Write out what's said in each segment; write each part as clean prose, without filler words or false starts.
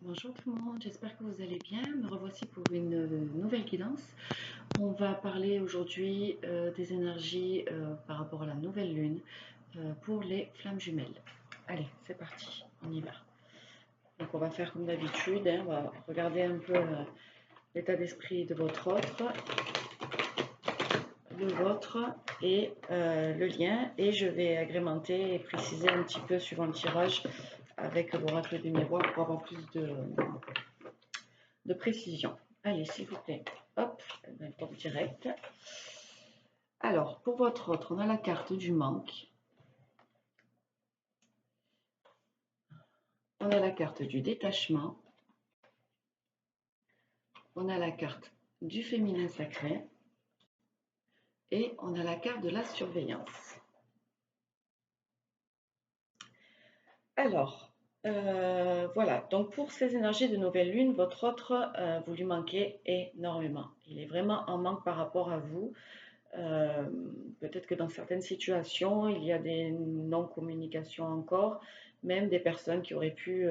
Bonjour tout le monde, j'espère que vous allez bien. Me revoici pour une nouvelle guidance. On va parler aujourd'hui des énergies par rapport à la nouvelle lune pour les flammes jumelles. Allez, c'est parti, on y va. Donc on va faire comme d'habitude, on va regarder un peu l'état d'esprit de votre autre, le vôtre et le lien. Et je vais agrémenter et préciser un petit peu suivant le tirage avec l'oracle du miroir pour avoir plus de précision. Allez, s'il vous plaît. Hop, top direct. Alors, pour votre autre, on a la carte du manque. On a la carte du détachement. On a la carte du féminin sacré. Et on a la carte de la surveillance. Alors, voilà. Donc, pour ces énergies de nouvelle lune, votre autre, vous lui manquez énormément. Il est vraiment en manque par rapport à vous. Peut-être que dans certaines situations, il y a des non-communications encore, même des personnes qui auraient pu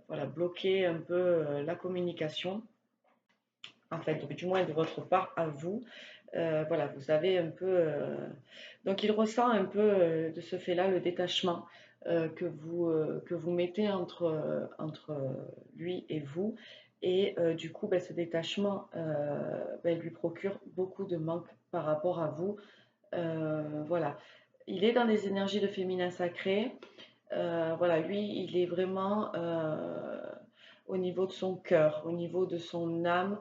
voilà, bloquer un peu la communication, en fait, du moins de votre part à vous. Voilà, vous avez un peu... donc il ressent un peu de ce fait-là le détachement que vous mettez entre lui et vous. Et du coup, ce détachement lui procure beaucoup de manque par rapport à vous. Voilà. Il est dans des énergies de féminin sacré. Voilà, lui, il est vraiment au niveau de son cœur, au niveau de son âme.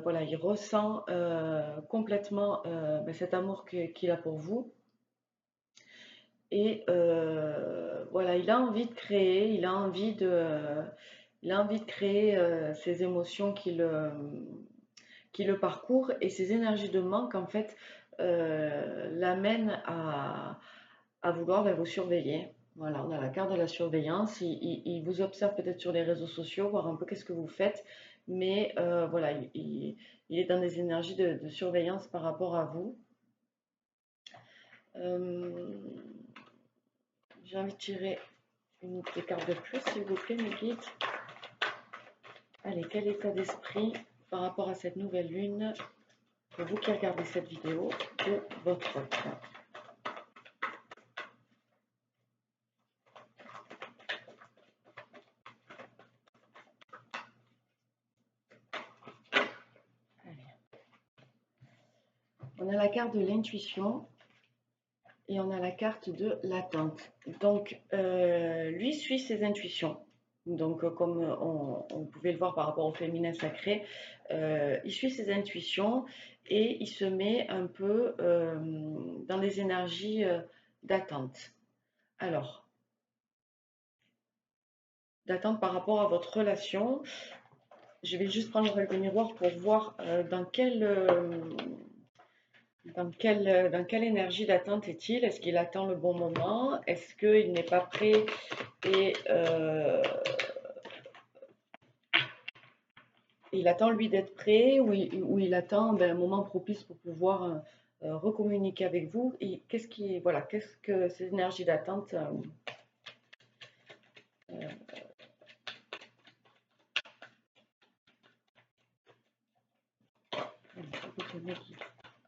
Voilà, il ressent complètement cet amour qu'il a pour vous. Et voilà, il a envie de créer, il a envie de créer ces émotions qui le parcourent, et ces énergies de manque, en fait, l'amènent à vouloir vous surveiller. Voilà, on a la carte de la surveillance. Il vous observe peut-être sur les réseaux sociaux, voir un peu qu'est-ce que vous faites, mais voilà, il est dans des énergies de surveillance par rapport à vous. J'ai envie de tirer une des cartes de plus, s'il vous plaît, mes guides. Allez, quel état d'esprit par rapport à cette nouvelle lune pour vous qui regardez cette vidéo de votre autre? On a la carte de l'intuition et on a la carte de l'attente. Donc, lui suit ses intuitions. Donc, comme on pouvait le voir par rapport au féminin sacré, il suit ses intuitions et il se met un peu dans les énergies d'attente. Alors, d'attente par rapport à votre relation. Je vais juste prendre le miroir pour voir dans quelle énergie d'attente est-il? Est-ce qu'il attend le bon moment? Est-ce qu'il n'est pas prêt et il attend lui d'être prêt, ou il attend un moment propice pour pouvoir recommuniquer avec vous? Et qu'est-ce que ces énergies d'attente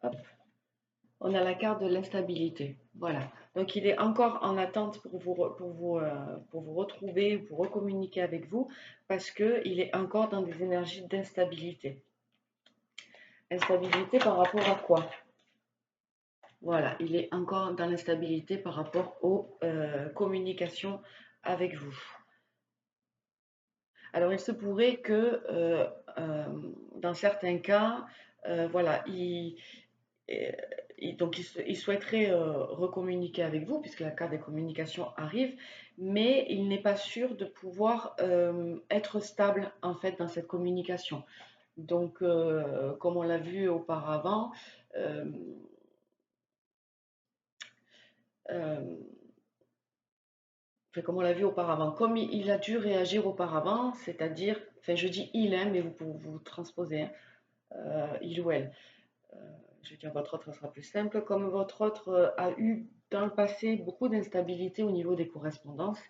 hop. On a la carte de l'instabilité. Voilà. Donc, il est encore en attente pour vous retrouver, pour recommuniquer avec vous, parce qu'il est encore dans des énergies d'instabilité. Instabilité par rapport à quoi? Voilà, il est encore dans l'instabilité par rapport aux communications avec vous. Alors, il se pourrait que dans certains cas, voilà, donc il souhaiterait recommuniquer avec vous, puisque la carte des communications arrive, mais il n'est pas sûr de pouvoir être stable en fait dans cette communication. Donc, comme on l'a vu auparavant, euh, euh, comme on l'a vu auparavant, comme il a dû réagir auparavant, c'est-à-dire, enfin je dis il, hein, mais vous transposez, hein, il ou elle. Je vais dire votre autre, ça sera plus simple. Comme votre autre a eu dans le passé beaucoup d'instabilité au niveau des correspondances,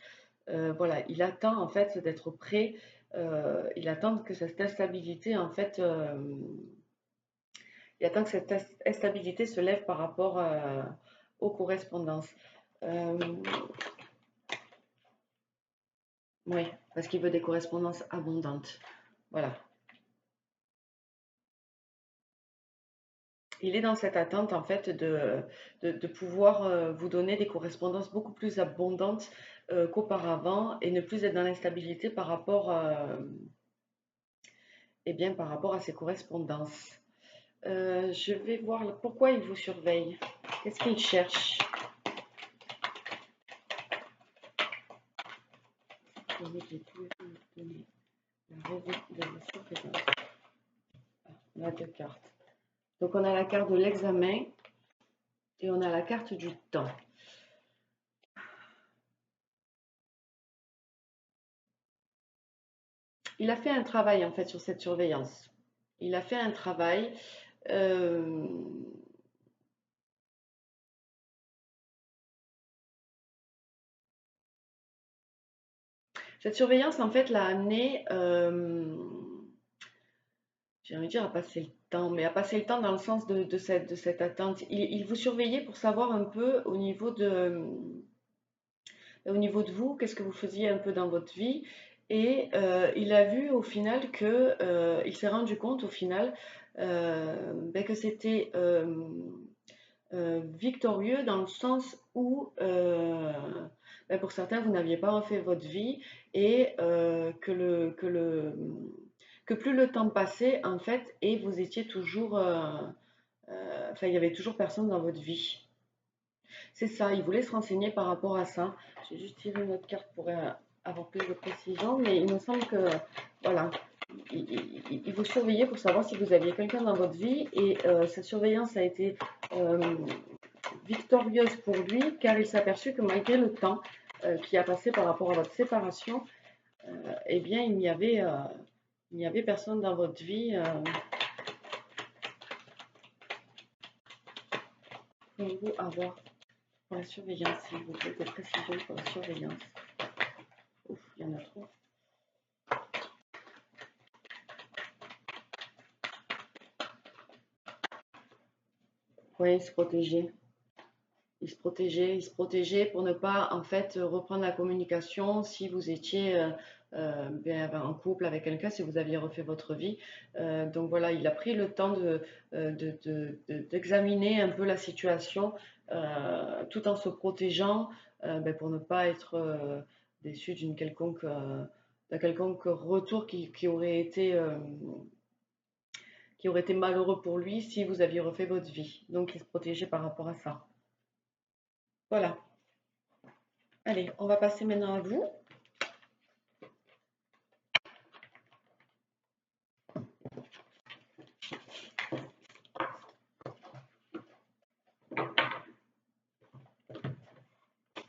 Voilà, il attend en fait d'être prêt, il attend que cette instabilité en fait, il attend que cette instabilité se lève par rapport aux correspondances. Euh, oui, parce qu'il veut des correspondances abondantes. Voilà. Il est dans cette attente en fait de pouvoir vous donner des correspondances beaucoup plus abondantes qu'auparavant et ne plus être dans l'instabilité par rapport, eh bien, par rapport à ces correspondances. Je vais voir pourquoi il vous surveille. Qu'est-ce qu'il cherche? On a deux cartes. Donc on a la carte de l'examen et on a la carte du temps. Il a fait un travail en fait sur cette surveillance. Il a fait un travail. euh, Cette surveillance en fait l'a amené, j'ai envie de dire à passer le temps, mais à passer le temps dans le sens de cette attente. Il vous surveillait pour savoir un peu au niveau de vous, qu'est-ce que vous faisiez un peu dans votre vie. Et il a vu au final que, il s'est rendu compte au final ben, que c'était victorieux dans le sens où, ben, pour certains, vous n'aviez pas refait votre vie et que plus le temps passait, en fait, et vous étiez toujours, enfin, il y avait toujours personne dans votre vie. C'est ça, il voulait se renseigner par rapport à ça. J'ai juste tiré une autre carte pour avoir plus de précision, mais il me semble que, voilà, il vous surveillait pour savoir si vous aviez quelqu'un dans votre vie et cette surveillance a été victorieuse pour lui car il s'est aperçu que malgré le temps qui a passé par rapport à votre séparation, eh bien, il n'y avait personne dans votre vie. Pouvez-vous avoir pour la surveillance, s'il vous plaît, des précisions pour la surveillance? Ouf, il y en a trop. Oui, il se protégeait. Il se protégeait pour ne pas en fait reprendre la communication si vous étiez ben, en couple avec quelqu'un, si vous aviez refait votre vie. Donc voilà, il a pris le temps d'examiner un peu la situation tout en se protégeant ben, pour ne pas être déçu d'un quelconque retour qui aurait été malheureux pour lui si vous aviez refait votre vie. Donc il se protégeait par rapport à ça. Voilà. Allez, on va passer maintenant à vous.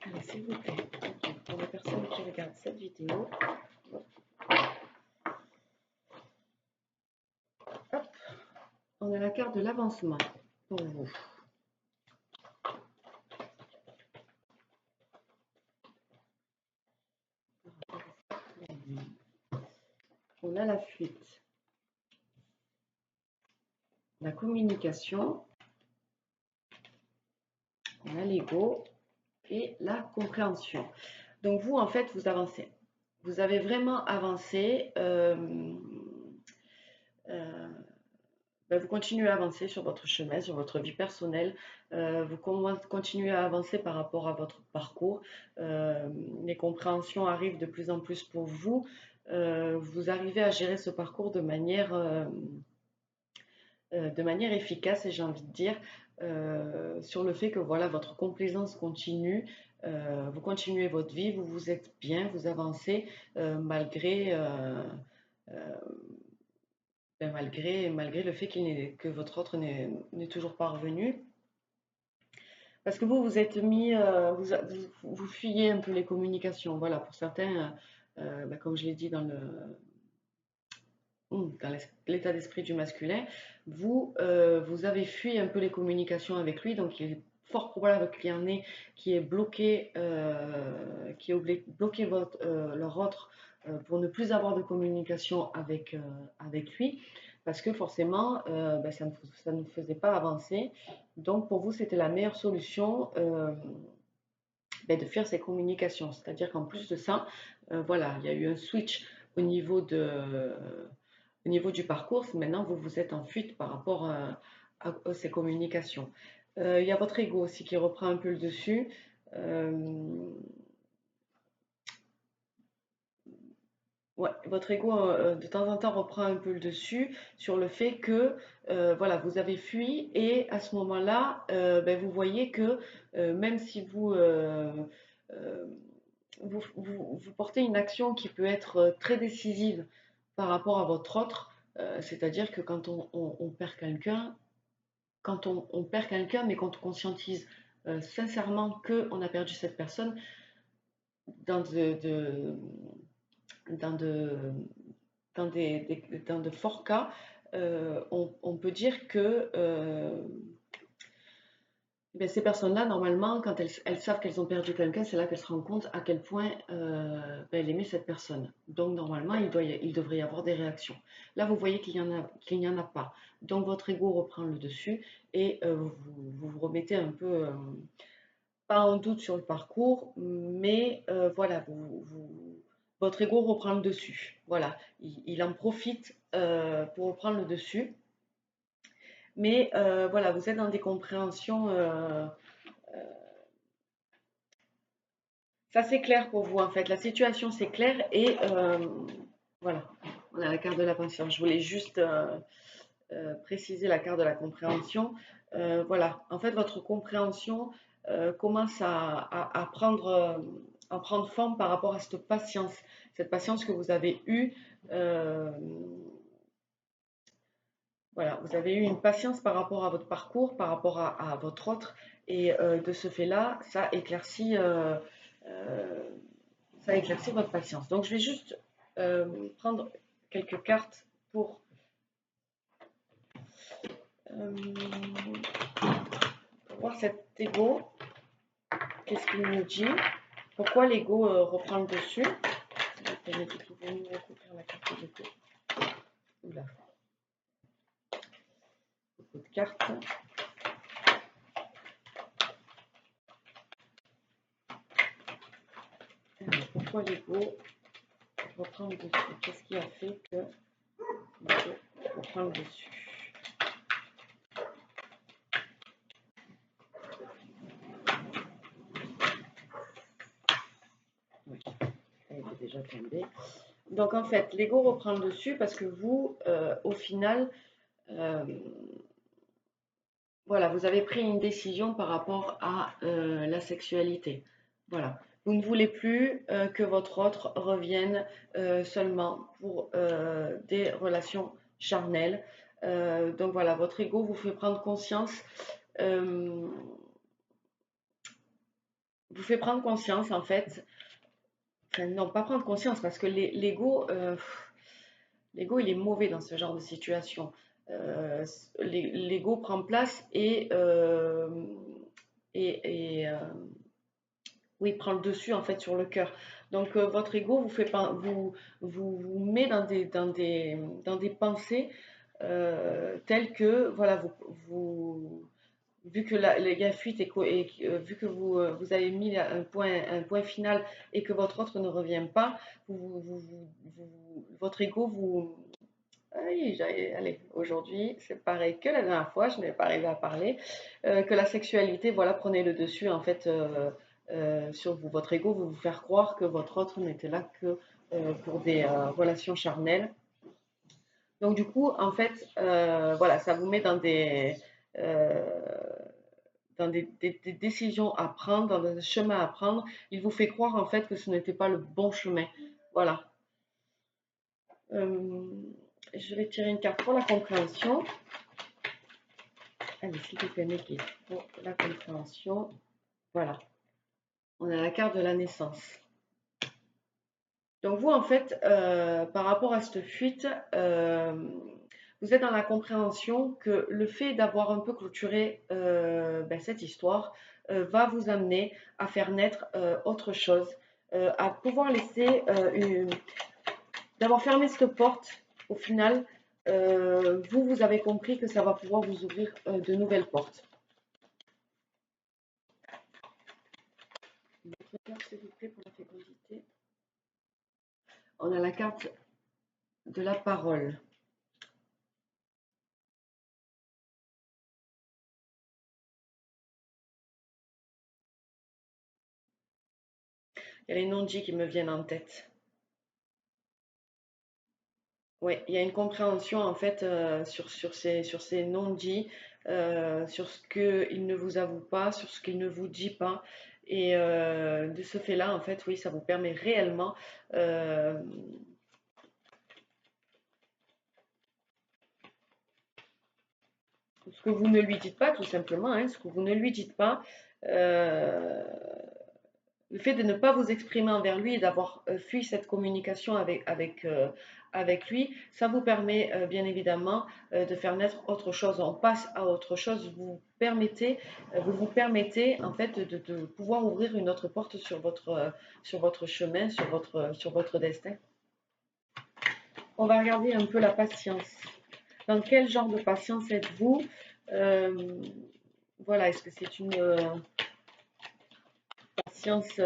Allez, s'il vous plaît. Ok, pour les personnes qui regardent cette vidéo, hop, on a la carte de l'avancement pour vous. On a la fuite, la communication, on a l'ego et la compréhension. Donc vous, en fait, vous avancez. Vous avez vraiment avancé. Euh, ben, vous continuez à avancer sur votre chemin, sur votre vie personnelle. Vous continuez à avancer par rapport à votre parcours. Les compréhensions arrivent de plus en plus pour vous. Vous arrivez à gérer ce parcours de manière efficace, et j'ai envie de dire, sur le fait que voilà, votre complaisance continue. Vous continuez votre vie, vous vous êtes bien, vous avancez euh, ben, malgré le fait que votre autre n'est toujours pas revenu. Parce que vous vous êtes mis, vous fuyez un peu les communications. Voilà, pour certains, ben, comme je l'ai dit dans l'état d'esprit du masculin, vous avez fui un peu les communications avec lui, donc il est fort probable qu'il y en ait qui est bloqué, bloqué leur autre pour ne plus avoir de communication avec lui, parce que forcément, ben, ça ne faisait pas avancer. Donc pour vous, c'était la meilleure solution ben, de faire ces communications. C'est-à-dire qu'en plus de ça, voilà, il y a eu un switch au niveau au niveau du parcours. Maintenant, vous vous êtes en fuite par rapport à ces communications. Il y a votre ego aussi qui reprend un peu le dessus. Ouais, votre ego de temps en temps reprend un peu le dessus sur le fait que voilà, vous avez fui et à ce moment-là, ben, vous voyez que même si euh, vous portez une action qui peut être très décisive par rapport à votre autre, c'est-à-dire que quand on perd quelqu'un, quand on perd quelqu'un, mais qu'on conscientise sincèrement qu'on a perdu cette personne, dans dans de, dans de forts cas, on peut dire que ben, ces personnes-là, normalement, quand elles savent qu'elles ont perdu quelqu'un, c'est là qu'elles se rendent compte à quel point ben, elle aimait cette personne. Donc, normalement, il devrait y avoir des réactions. Là, vous voyez qu'il n'y en a pas. Donc, votre ego reprend le dessus et vous remettez un peu, pas en doute sur le parcours, mais voilà, votre ego reprend le dessus. Voilà, il en profite pour reprendre le dessus. Mais voilà, vous êtes dans des compréhensions. Ça, c'est clair pour vous, en fait. La situation, c'est clair. Et voilà, on a la carte de la patience. Je voulais juste préciser la carte de la compréhension. Voilà, en fait, votre compréhension commence à prendre forme par rapport à cette patience que vous avez eue. Voilà, vous avez eu une patience par rapport à votre parcours, par rapport à votre autre, et de ce fait-là, euh, ça éclaircit votre patience. Donc, je vais juste prendre quelques cartes euh, pour voir cet ego. Qu'est-ce qu'il nous dit? Pourquoi l'ego reprend le dessus? Pouvez-vous recouvrir la carte de l'ego? Oula, beaucoup de cartes. Alors, pourquoi l'ego reprend le dessus? Qu'est-ce qui a fait que l'ego reprend le dessus? Oui, elle était déjà tombée. Donc en fait, l'ego reprend le dessus parce que vous, au final, euh, voilà, vous avez pris une décision par rapport à la sexualité. Voilà. Vous ne voulez plus que votre autre revienne seulement pour des relations charnelles. Donc voilà, votre ego vous fait prendre conscience, euh, vous fait prendre conscience en fait, enfin non, pas prendre conscience parce que l'ego il est mauvais dans ce genre de situation. L'ego prend place et oui, prend le dessus en fait sur le cœur. Donc votre ego vous met dans des pensées telles que voilà vu que il y a fuite vu que vous avez mis un point final et que votre autre ne revient pas, votre ego vous allez, aujourd'hui, c'est pareil que la dernière fois, je n'ai pas arrivé à parler, que la sexualité, voilà, prenait le dessus en fait sur vous. Votre ego veut vous faire croire que votre autre n'était là que pour des relations charnelles. Donc du coup, en fait, voilà, ça vous met euh, dans des décisions à prendre, dans des chemins à prendre. Il vous fait croire en fait que ce n'était pas le bon chemin. Voilà. Euh, je vais tirer une carte pour la compréhension. Allez, s'il te plaît, Mickey, pour la compréhension. Voilà, on a la carte de la naissance. Donc vous, en fait, par rapport à cette fuite, vous êtes dans la compréhension que le fait d'avoir un peu clôturé cette histoire va vous amener à faire naître autre chose, à pouvoir laisser d'avoir fermé cette porte. Au final, vous avez compris que ça va pouvoir vous ouvrir de nouvelles portes. Votre carte, s'il vous plaît, pour la fécondité. On a la carte de la parole. Il y a les non-dits qui me viennent en tête. Oui, il y a une compréhension en fait sur ces non-dits, sur ce qu'il ne vous avoue pas, sur ce qu'il ne vous dit pas. Et de ce fait-là, en fait, oui, ça vous permet réellement ce que vous ne lui dites pas, tout simplement, hein, ce que vous ne lui dites pas, euh, le fait de ne pas vous exprimer envers lui et d'avoir fui cette communication avec lui, ça vous permet bien évidemment de faire naître autre chose. On passe à autre chose. Vous vous permettez en fait de pouvoir ouvrir une autre porte sur votre chemin, sur votre destin. On va regarder un peu la patience. Dans quel genre de patience êtes-vous? Voilà, est-ce que c'est une patience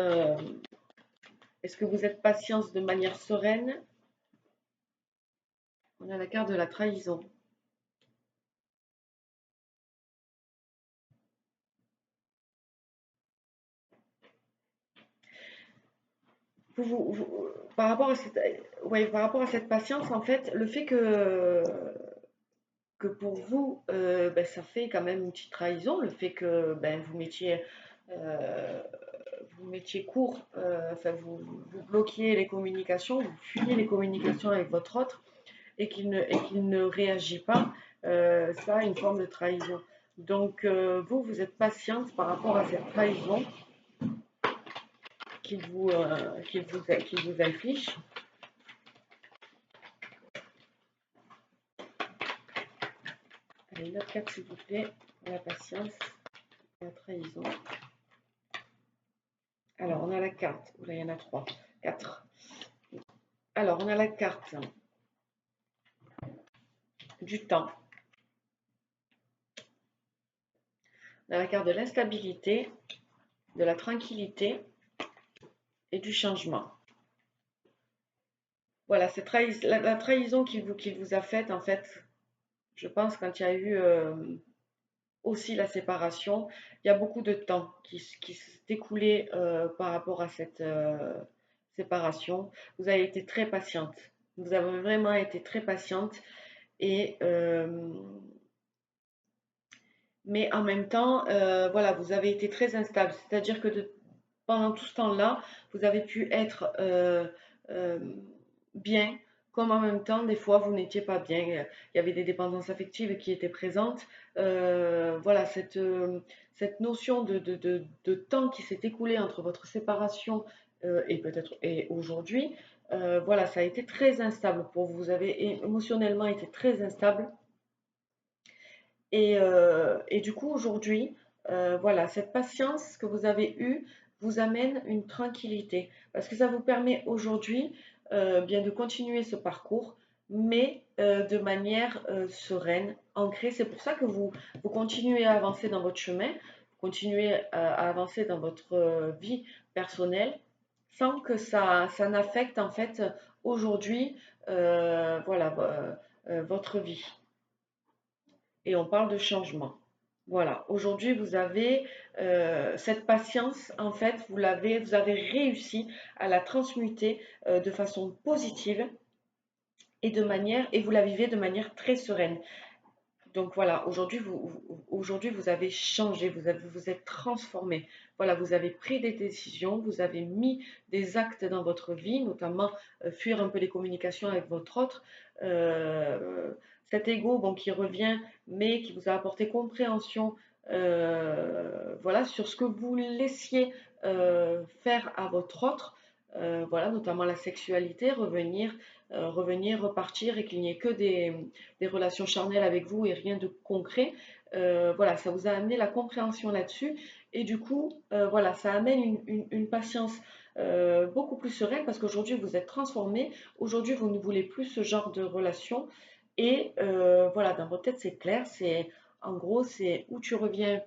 est-ce que vous êtes patience de manière sereine? On a la carte de la trahison. Par rapport à par rapport à cette patience, en fait, le fait que pour vous, ça fait quand même une petite trahison, le fait que euh, vous mettiez court, enfin, vous bloquiez les communications, vous fuyez les communications avec votre autre et qu'il ne réagit pas, ça a une forme de trahison. Donc, vous êtes patiente par rapport à cette trahison qu'il vous affiche. Allez, une autre carte, s'il vous plaît, pour la patience et la trahison. Alors, on a la carte. Oula, il y en a 3, 4. Alors, on a la carte du temps. On a la carte de l'instabilité, de la tranquillité et du changement. Voilà, cette la trahison qu'il vous a faite, en fait, je pense, quand il y a eu aussi la séparation, il y a beaucoup de temps qui s'est écoulé par rapport à cette séparation. Vous avez été très patiente. Vous avez vraiment été très patiente et mais en même temps, voilà, vous avez été très instable. C'est-à-dire que pendant tout ce temps-là, vous avez pu être euh, bien, comme en même temps, des fois, vous n'étiez pas bien. Il y avait des dépendances affectives qui étaient présentes. Voilà, cette notion de temps qui s'est écoulé entre votre séparation et peut-être et aujourd'hui, voilà, ça a été très instable pour vous. Vous avez émotionnellement été très instable. Et du coup, aujourd'hui, voilà, cette patience que vous avez eue vous amène une tranquillité parce que ça vous permet aujourd'hui bien de continuer ce parcours, mais de manière sereine, ancrée. C'est pour ça que vous continuez à avancer dans votre chemin, vous continuez à avancer dans votre vie personnelle sans que ça n'affecte en fait aujourd'hui voilà, votre vie. Et on parle de changement. Voilà, aujourd'hui vous avez cette patience, en fait, vous avez réussi à la transmuter de façon positive et vous la vivez de manière très sereine. Donc voilà, aujourd'hui vous avez changé, vous êtes transformé. Voilà, vous avez pris des décisions, vous avez mis des actes dans votre vie, notamment fuir un peu les communications avec votre autre. Cet ego, bon, qui revient, mais qui vous a apporté compréhension, voilà, sur ce que vous laissiez faire à votre autre. voilà, notamment la sexualité, revenir, repartir et qu'il n'y ait que des relations charnelles avec vous et rien de concret. Voilà, ça vous a amené la compréhension là-dessus et du coup, voilà, ça amène une patience beaucoup plus sereine parce qu'aujourd'hui vous êtes transformé, aujourd'hui vous ne voulez plus ce genre de relation et voilà, dans votre tête c'est clair, c'est en gros c'est où tu reviens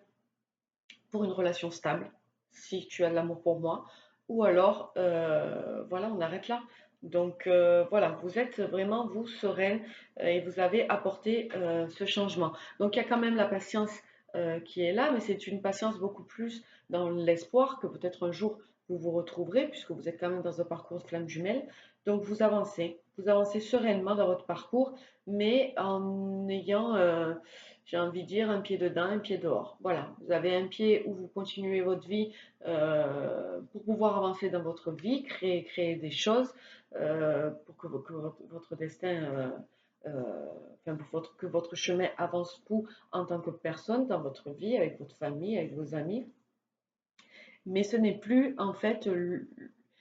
pour une relation stable, si tu as de l'amour pour moi, ou alors, voilà, on arrête là. Donc, voilà, vous êtes vraiment, vous, sereine et vous avez apporté ce changement. Donc, il y a quand même la patience qui est là, mais c'est une patience beaucoup plus dans l'espoir que peut-être un jour vous vous retrouverez, puisque vous êtes quand même dans un parcours de flamme jumelle. Donc, vous avancez sereinement dans votre parcours, mais en ayant j'ai envie de dire un pied dedans, un pied dehors. Voilà, vous avez un pied où vous continuez votre vie pour pouvoir avancer dans votre vie, créer des choses pour que votre destin, enfin, que votre chemin avance vous en tant que personne dans votre vie, avec votre famille, avec vos amis. Mais ce n'est plus, en fait,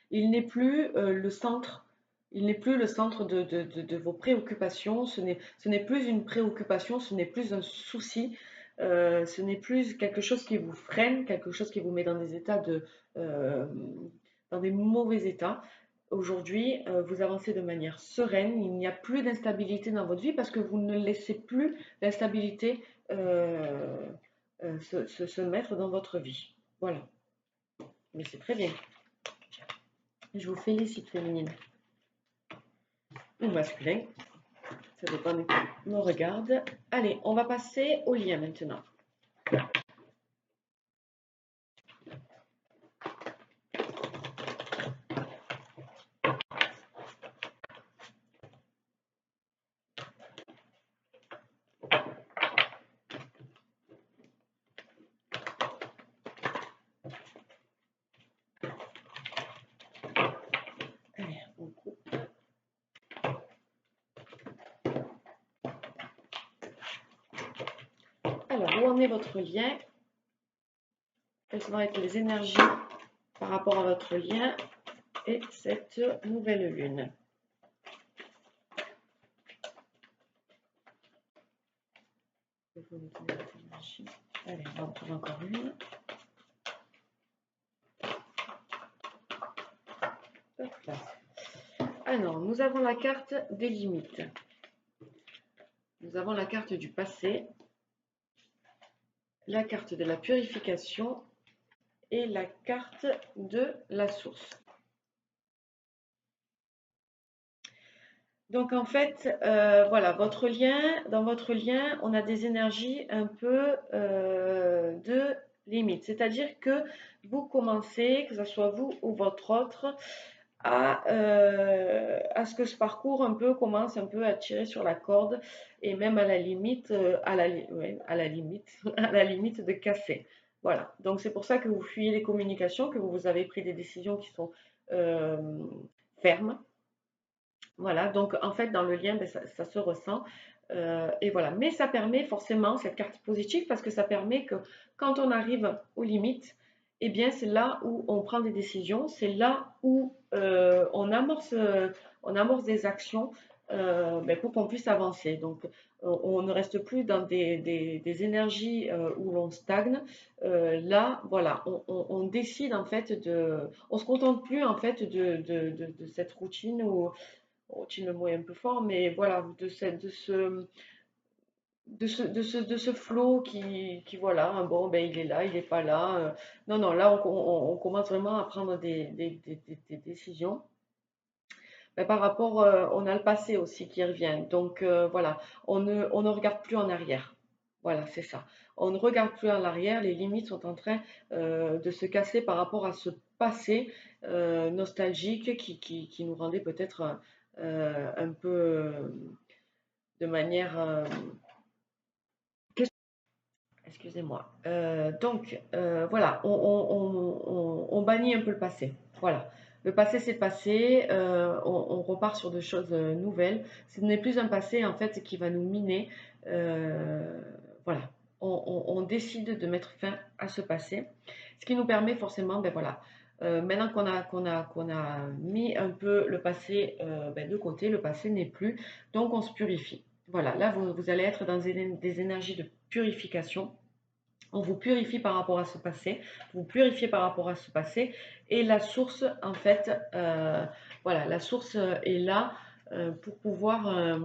il n'est plus le centre. Il n'est plus le centre de vos préoccupations, ce n'est plus une préoccupation, ce n'est plus un souci, ce n'est plus quelque chose qui vous freine, quelque chose qui vous met dans des états euh, dans des mauvais états. Aujourd'hui, vous avancez de manière sereine, il n'y a plus d'instabilité dans votre vie parce que vous ne laissez plus l'instabilité se mettre dans votre vie. Voilà. Mais c'est très bien. Je vous félicite, féminine. Ou masculin. Ça dépend de qui me regarde. Allez, on va passer au lien maintenant. Allez, on coupe. Alors, où en est votre lien? Quelles vont être les énergies par rapport à votre lien et cette nouvelle lune? Allez, on va en prendre encore une. Hop là. Alors, nous avons la carte des limites. Nous avons la carte du passé, la carte de la purification et la carte de la source. Donc en fait, voilà, dans votre lien, on a des énergies un peu de limite. C'est-à-dire que vous commencez, que ce soit vous ou votre autre, à ce que ce parcours un peu commence un peu à tirer sur la corde et même à la limite, ouais, à la limite, à la limite de casser. Voilà. Donc c'est pour ça que vous fuyez les communications, que vous avez pris des décisions qui sont euh, fermes. Voilà, donc en fait, dans le lien, ben, ça se ressent. Et voilà. Mais ça permet forcément cette carte positive parce que ça permet que quand on arrive aux limites, eh bien, c'est là où on prend des décisions, c'est là où on amorce des actions ben, pour qu'on puisse avancer. Donc, on ne reste plus dans des énergies où l'on stagne. Là, voilà, on décide en fait on se contente plus en fait de cette routine où routine, le mot est un peu fort, mais voilà, de ce flow qui voilà, hein, bon, ben il est là, il n'est pas là. Non, non, là, on commence vraiment à prendre des décisions. Ben, par rapport, on a le passé aussi qui revient. Donc voilà, on ne regarde plus en arrière. Voilà, c'est ça. On ne regarde plus en arrière, les limites sont en train de se casser par rapport à ce passé nostalgique qui nous rendait peut-être un peu de manière... excusez-moi. Donc, voilà, on bannit un peu le passé. Voilà. Le passé, c'est passé. On repart sur des choses nouvelles. Ce n'est plus un passé, en fait, qui va nous miner. Voilà. On décide de mettre fin à ce passé. Ce qui nous permet forcément, ben voilà, Maintenant qu'on a mis un peu le passé de côté, le passé n'est plus, donc on se purifie. Voilà, là vous allez être dans des énergies de purification. On vous purifie par rapport à ce passé, vous purifiez par rapport à ce passé, et la source, en fait, voilà, la source est là pour pouvoir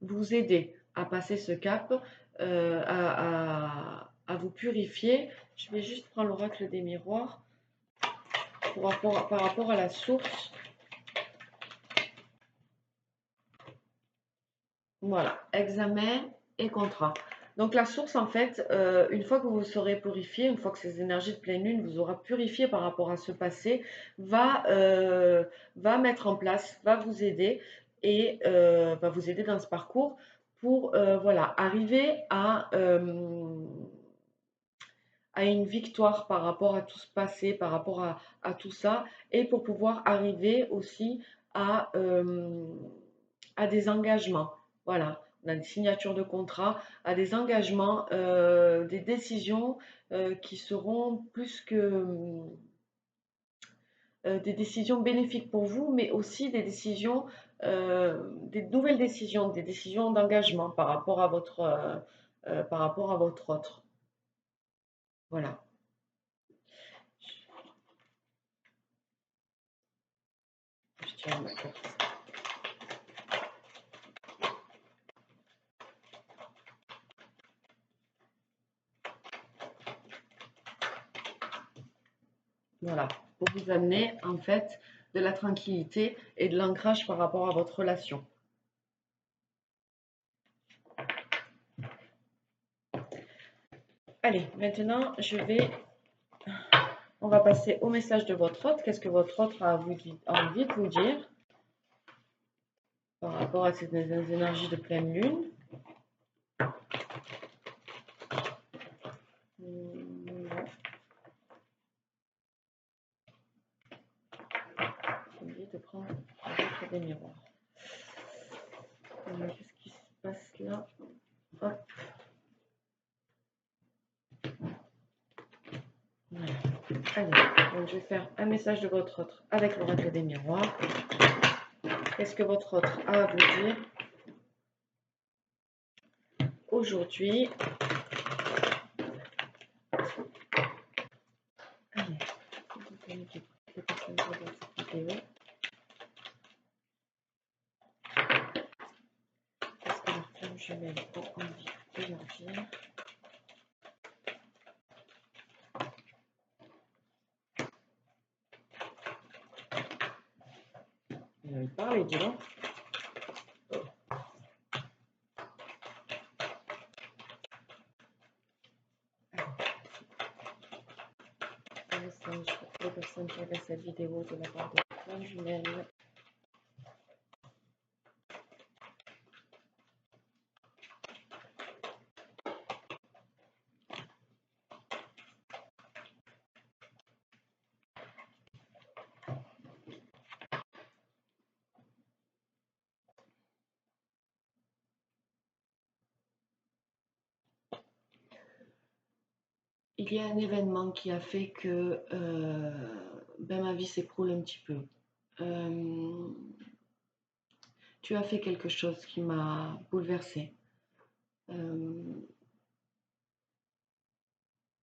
vous aider à passer ce cap, à vous purifier. Je vais juste prendre l'oracle des miroirs par rapport à la source. Voilà, examen et contrat. Donc la source, en fait, une fois que vous serez purifié, une fois que ces énergies de pleine lune vous aura purifié par rapport à ce passé, va mettre en place, va vous aider et va vous aider dans ce parcours pour voilà, arriver à une victoire par rapport à tout ce passé, par rapport à tout ça, et pour pouvoir arriver aussi à des engagements. Voilà, on a des signatures de contrat, à des engagements, des décisions qui seront plus que des décisions bénéfiques pour vous, mais aussi des décisions, des nouvelles décisions, des décisions d'engagement par rapport à votre autre. Voilà. Je tiens ma carte. Voilà, pour vous amener en fait de la tranquillité et de l'ancrage par rapport à votre relation. Allez, maintenant on va passer au message de votre hôte. Qu'est-ce que votre hôte a envie de vous dire par rapport à ces énergies de pleine lune? J'ai oublié de prendre l'autre des miroirs. Qu'est-ce qui se passe là? Hop. Voilà. Allez, donc je vais faire un message de votre autre avec l'oracle des miroirs. Qu'est-ce que votre autre a à vous dire aujourd'hui? Allez, les personnes qui regardent cette vidéo. Qu'est-ce que leur flamme jumelle a envie de leur dire? Il parle, dis donc. Un message pour les personnes qui regardent cette vidéo de la part de leur flamme jumelle. Il y a un événement qui a fait que ma vie s'écroule un petit peu. Tu as fait quelque chose qui m'a bouleversée.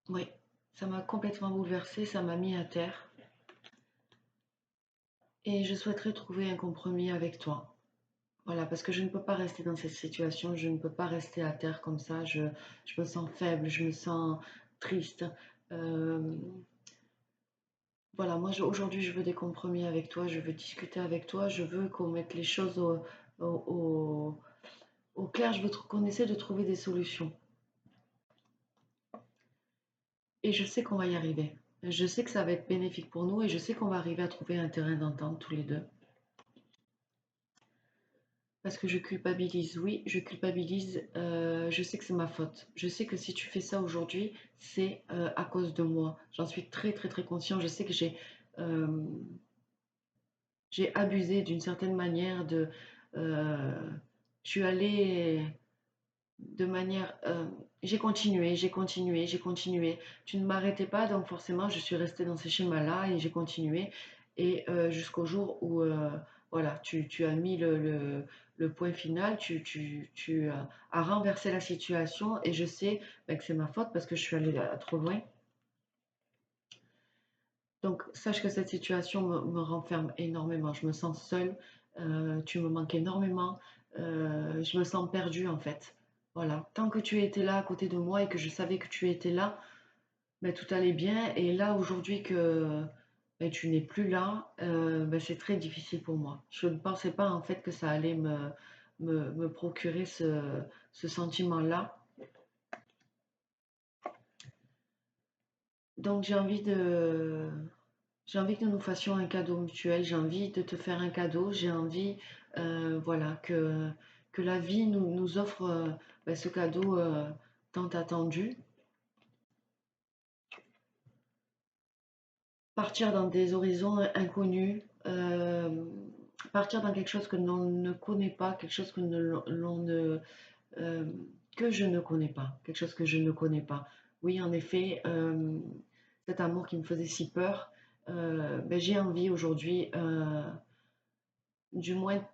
Oui, ça m'a complètement bouleversée, ça m'a mis à terre. Et je souhaiterais trouver un compromis avec toi. Voilà, parce que je ne peux pas rester dans cette situation, je ne peux pas rester à terre comme ça, je me sens faible, je me sens triste. Euh, voilà, moi aujourd'hui je veux des compromis avec toi, je veux discuter avec toi, je veux qu'on mette les choses au, au clair, je veux qu'on essaie de trouver des solutions. Et je sais qu'on va y arriver. Je sais que ça va être bénéfique pour nous et je sais qu'on va arriver à trouver un terrain d'entente tous les deux. Parce que je culpabilise, oui, je culpabilise, je sais que c'est ma faute. Je sais que si tu fais ça aujourd'hui, c'est à cause de moi. J'en suis très très très conscient. Je sais que euh, j'ai abusé d'une certaine manière de... euh, je suis allée de manière... j'ai continué, j'ai continué, j'ai continué. Tu ne m'arrêtais pas, donc forcément, je suis restée dans ces schémas-là et j'ai continué. Et jusqu'au jour où, voilà, tu as mis le point final, tu as renversé la situation et je sais ben, que c'est ma faute parce que je suis allée trop loin. Donc, sache que cette situation me renferme énormément. Je me sens seule, tu me manques énormément, je me sens perdue en fait. Voilà, tant que tu étais là à côté de moi et que je savais que tu étais là, ben, tout allait bien. Et là, aujourd'hui que ben, tu n'es plus là, ben, c'est très difficile pour moi. Je ne pensais pas en fait que ça allait me procurer ce sentiment-là. Donc, j'ai envie que nous fassions un cadeau mutuel, j'ai envie de te faire un cadeau, j'ai envie voilà, que la vie nous offre ben, ce cadeau tant attendu. Partir dans des horizons inconnus, partir dans quelque chose que l'on ne connaît pas, quelque chose que l'on ne, euh, que je ne connais pas, quelque chose que je ne connais pas. Oui, en effet, cet amour qui me faisait si peur, ben, j'ai envie aujourd'hui, du moins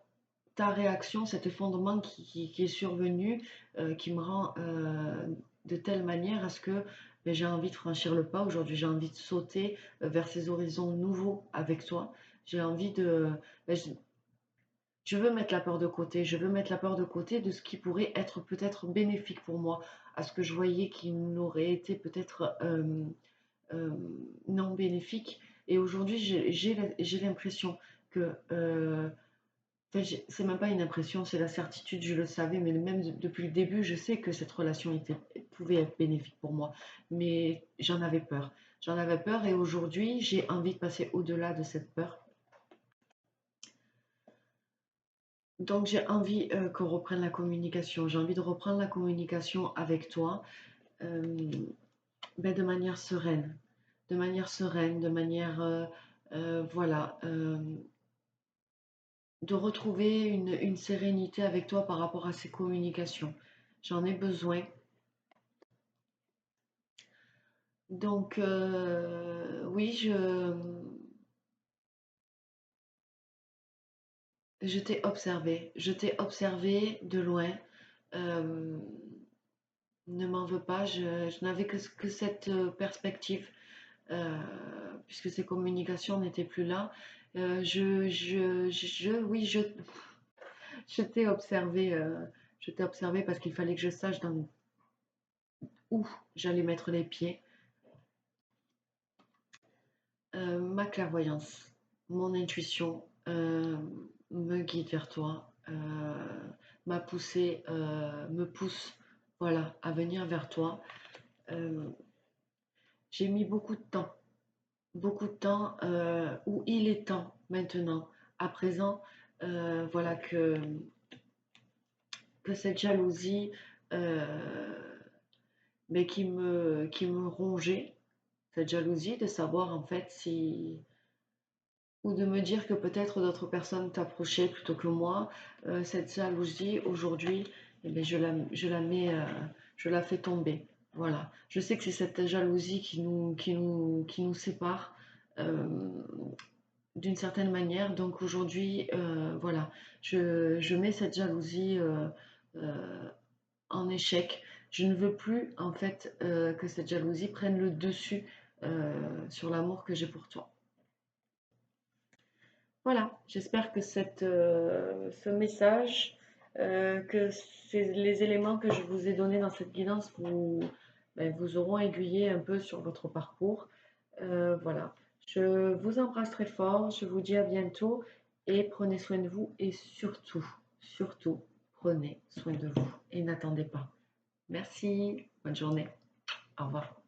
ta réaction, cet effondrement qui est survenu, qui me rend de telle manière à ce que ben, j'ai envie de franchir le pas. Aujourd'hui, j'ai envie de sauter vers ces horizons nouveaux avec toi. J'ai envie de... ben, je veux mettre la peur de côté. Je veux mettre la peur de côté de ce qui pourrait être peut-être bénéfique pour moi, à ce que je voyais qui n'aurait été peut-être euh, non bénéfique. Et aujourd'hui, j'ai l'impression que enfin, c'est même pas une impression, c'est la certitude, je le savais, mais même depuis le début, je sais que cette relation pouvait être bénéfique pour moi. Mais j'en avais peur. J'en avais peur et aujourd'hui, j'ai envie de passer au-delà de cette peur. Donc, j'ai envie qu'on reprenne la communication. J'ai envie de reprendre la communication avec toi euh, ben, de manière sereine. De manière sereine, de manière, voilà, de retrouver une sérénité avec toi par rapport à ces communications. J'en ai besoin. Donc, oui, je t'ai observé de loin. Euh, ne m'en veux pas, je n'avais que cette perspective, euh, puisque ces communications n'étaient plus là. Oui, je je t'ai observé parce qu'il fallait que je sache où j'allais mettre les pieds. Ma clairvoyance, mon intuition me guide vers toi, me pousse, voilà, à venir vers toi. Euh, j'ai mis beaucoup de temps où il est temps maintenant, à présent, voilà que cette jalousie, mais qui me rongeait, cette jalousie de savoir en fait si ou de me dire que peut-être d'autres personnes t'approchaient plutôt que moi. Cette jalousie, aujourd'hui, eh bien, je la fais tomber. Voilà. Je sais que c'est cette jalousie qui nous sépare d'une certaine manière. Donc aujourd'hui, voilà, je mets cette jalousie euh, en échec. Je ne veux plus, en fait, que cette jalousie prenne le dessus sur l'amour que j'ai pour toi. Voilà, j'espère que ce message, les éléments que je vous ai donnés dans cette guidance ben, vous auront aiguillé un peu sur votre parcours. Voilà, je vous embrasse très fort, je vous dis à bientôt et prenez soin de vous et surtout, prenez soin de vous et n'attendez pas. Merci, bonne journée, au revoir.